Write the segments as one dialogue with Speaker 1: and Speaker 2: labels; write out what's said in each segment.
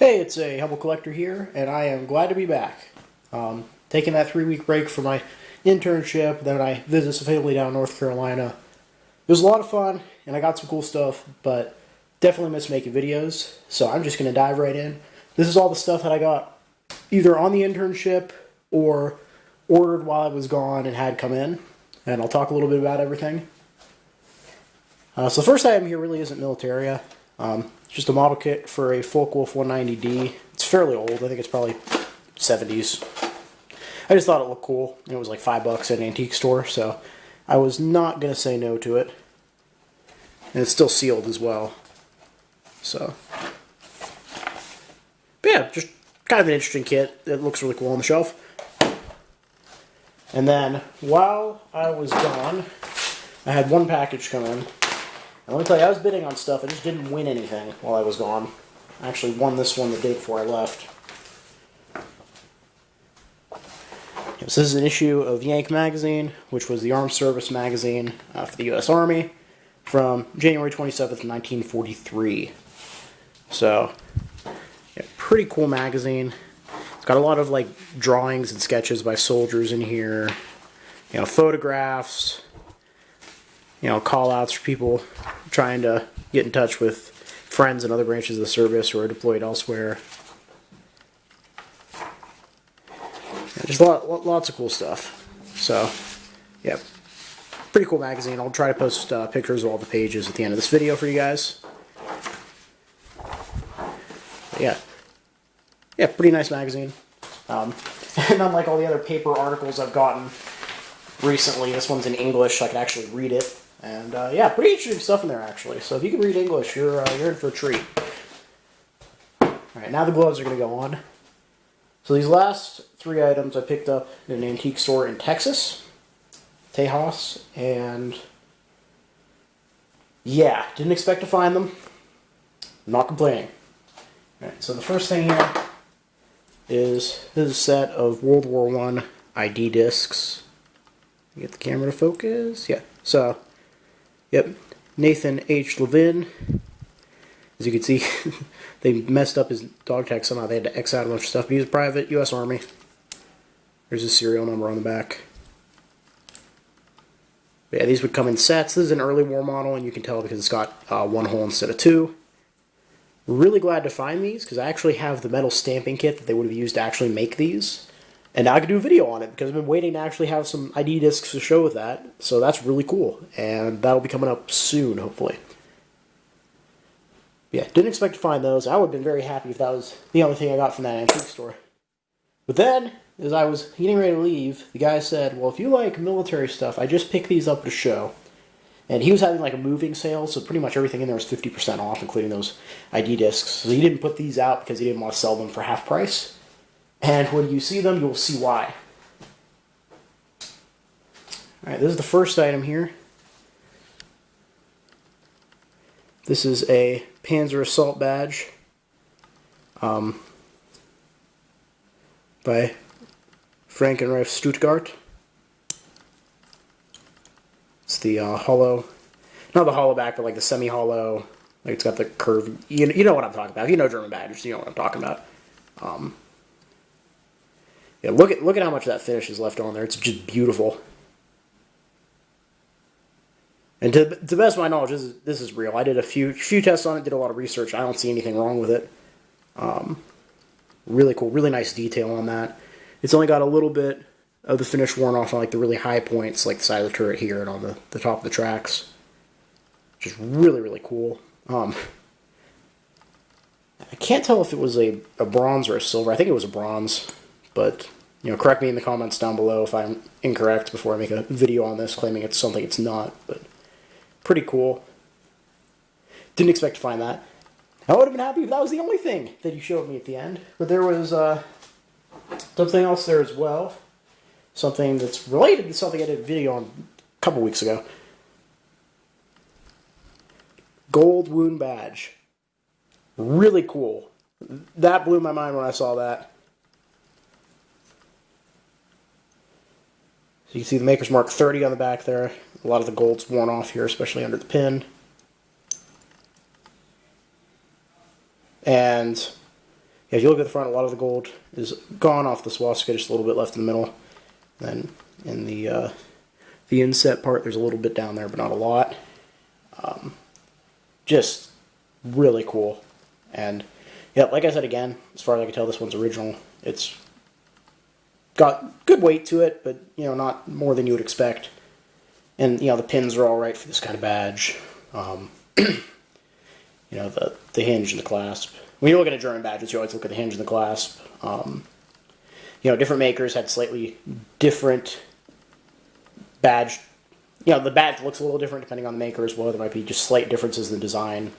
Speaker 1: Hey, it's a Hubble Collector here, and I am glad to be back. Taking that 3-week break for my internship, then I visited some family down in North Carolina. It was a lot of fun, and I got some cool stuff, but definitely miss making videos, so I'm just going to dive right in. This is all the stuff that I got either on the internship or ordered while I was gone and had come in, and I'll talk a little bit about everything. So the first item here really isn't Militaria. Just a model kit for a WW1 I.D. It's fairly old. I think it's probably 70s. I just thought it looked cool. It was like $5 at an antique store, so I was not going to say no to it. And it's still sealed as well. So, but yeah, just kind of an interesting kit. It looks really cool on the shelf. And then, while I was gone, I had one package come in. And let me tell you, I was bidding on stuff. I just didn't win anything while I was gone. I actually won this one the day before I left. So this is an issue of Yank Magazine, which was the armed service magazine for the U.S. Army from January 27th, 1943. So, yeah, pretty cool magazine. It's got a lot of like drawings and sketches by soldiers in here. You know, photographs. You know, call-outs for people trying to get in touch with friends in other branches of the service who are deployed elsewhere. Yeah, just lots of cool stuff. So, yeah, pretty cool magazine. I'll try to post pictures of all the pages at the end of this video for you guys. But yeah, pretty nice magazine. And unlike all the other paper articles I've gotten recently, this one's in English, so I can actually read it. And yeah, pretty interesting stuff in there actually. So if you can read English, you're in for a treat. Alright, now the gloves are going to go on. So these last 3 items I picked up in an antique store in Texas, Tejas, and yeah, didn't expect to find them. I'm not complaining. Alright, so the first thing here is this is a set of WW1 I.D. discs. Get the camera to focus. Yeah, so yep, Nathan H. Levin. As you can see, they messed up his dog tag somehow. They had to X out a bunch of stuff. But he's a private, U.S. Army. There's his serial number on the back. But yeah, these would come in sets. This is an early war model, and you can tell because it's got 1 hole instead of 2. Really glad to find these, because I actually have the metal stamping kit that they would have used to actually make these. And now I can do a video on it, because I've been waiting to actually have some ID discs to show with that. So that's really cool. And that'll be coming up soon, hopefully. Yeah, didn't expect to find those. I would have been very happy if that was the only thing I got from that antique store. But then, as I was getting ready to leave, the guy said, well, if you like military stuff, I just picked these up to show. And he was having like a moving sale, so pretty much everything in there was 50% off, including those ID discs. So he didn't put these out because he didn't want to sell them for half price. And when you see them, you'll see why. Alright, this is the first item here. This is a Panzer Assault Badge by Frankenreif Stuttgart. It's the hollow, not the hollow back, but like the semi-hollow, like it's got the curve. You know what I'm talking about. If you know German badges, you know what I'm talking about. Yeah, look at how much of that finish is left on there. It's just beautiful. And to the best of my knowledge, this is real. I did a few tests on it, did a lot of research. I don't see anything wrong with it. Really cool, really nice detail on that. It's only got a little bit of the finish worn off on like the really high points, like the side of the turret here and on the top of the tracks. Just really, really cool. I can't tell if it was a bronze or a silver. I think it was a bronze. But, you know, correct me in the comments down below if I'm incorrect before I make a video on this claiming it's something it's not. But pretty cool. Didn't expect to find that. I would have been happy if that was the only thing that you showed me at the end. But there was something else there as well. Something that's related to something I did a video on a couple weeks ago. Gold wound badge. Really cool. That blew my mind when I saw that. So you can see the Maker's Mark 30 on the back there. A lot of the gold's worn off here, especially under the pin. And Yeah, if you look at the front, a lot of the gold is gone off the swastika, just a little bit left in the middle. Then in the inset part, there's a little bit down there, but not a lot. Just really cool. And yeah, like I said again, as far as I can tell, this one's original. It's got good weight to it, but you know, not more than you would expect. And you know, the pins are all right for this kind of badge. You know, the hinge and the clasp. When you look at a German badges, you always look at the hinge and the clasp. You know, different makers had slightly different badge. You know, the badge looks a little different depending on the maker as well. There might be just slight differences in design.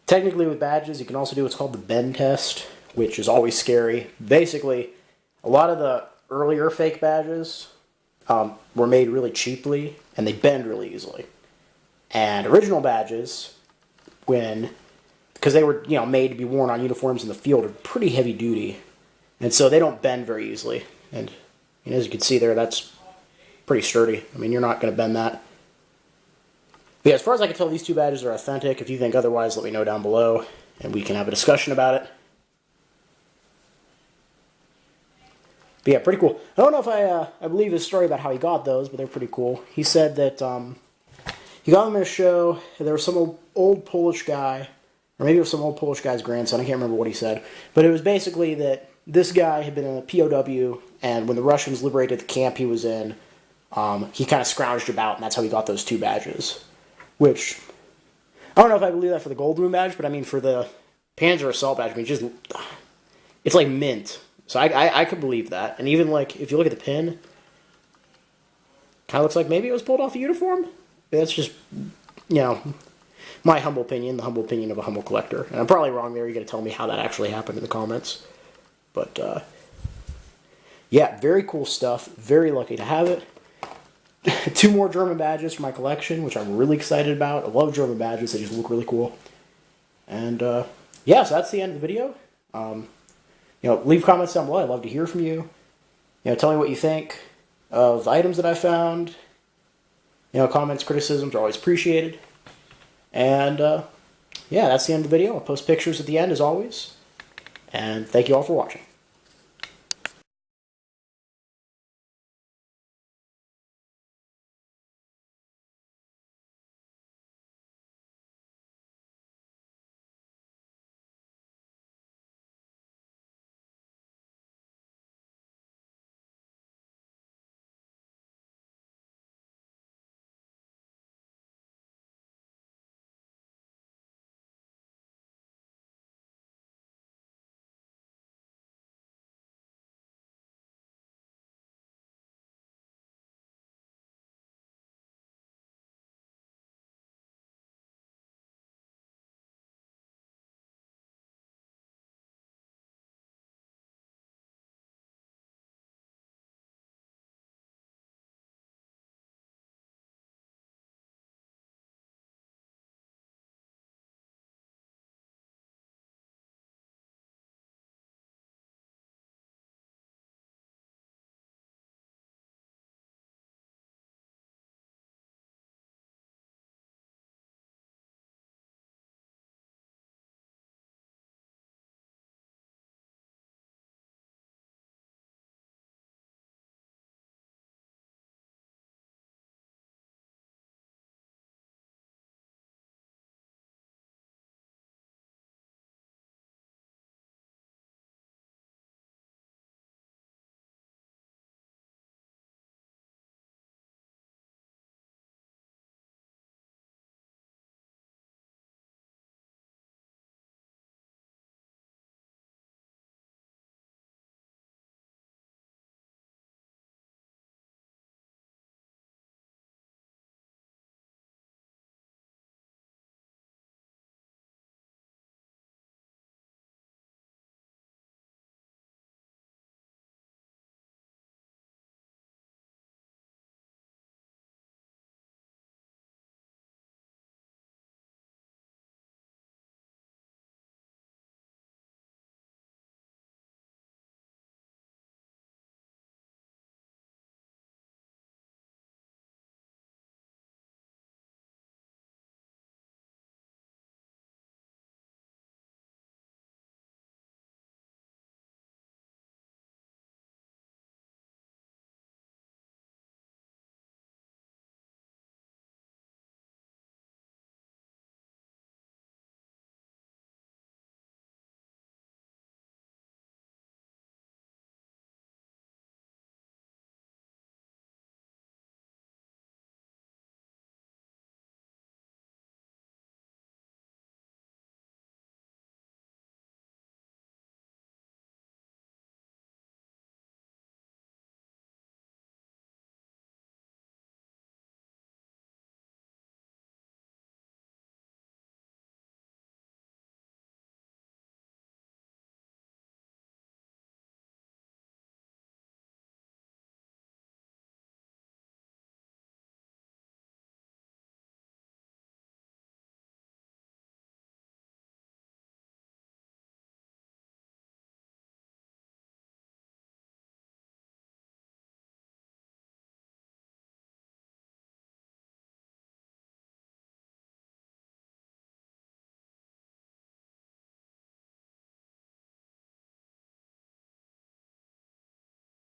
Speaker 1: Technically, with badges, you can also do what's called the bend test, which is always scary. Basically, a lot of the earlier fake badges were made really cheaply, and they bend really easily. And original badges, because they were, you know, made to be worn on uniforms in the field, are pretty heavy duty, and so they don't bend very easily. And you know, as you can see there, that's pretty sturdy. I mean, you're not going to bend that. But yeah, as far as I can tell, these two badges are authentic. If you think otherwise, let me know down below, and we can have a discussion about it. But yeah, pretty cool. I don't know if I believe his story about how he got those, but they're pretty cool. He said that he got them at a show. There was some old Polish guy, or maybe it was some old Polish guy's grandson. I can't remember what he said. But it was basically that this guy had been a POW, and when the Russians liberated the camp he was in, he kind of scrounged about, and that's how he got those two badges. Which, I don't know if I believe that for the Gold Room badge, but I mean for the Panzer Assault Badge, I mean, it's like mint. So I could believe that. And even like, if you look at the pin, kind of looks like maybe it was pulled off the uniform. That's just, you know, my humble opinion, the humble opinion of a humble collector. And I'm probably wrong there. You got to tell me how that actually happened in the comments. But, yeah, very cool stuff. Very lucky to have it. 2 more German badges for my collection, which I'm really excited about. I love German badges. They just look really cool. And, yeah, so that's the end of the video. You know, leave comments down below. I'd love to hear from you. You know, tell me what you think of items that I found. You know, comments, criticisms are always appreciated. And, yeah, that's the end of the video. I'll post pictures at the end, as always. And thank you all for watching.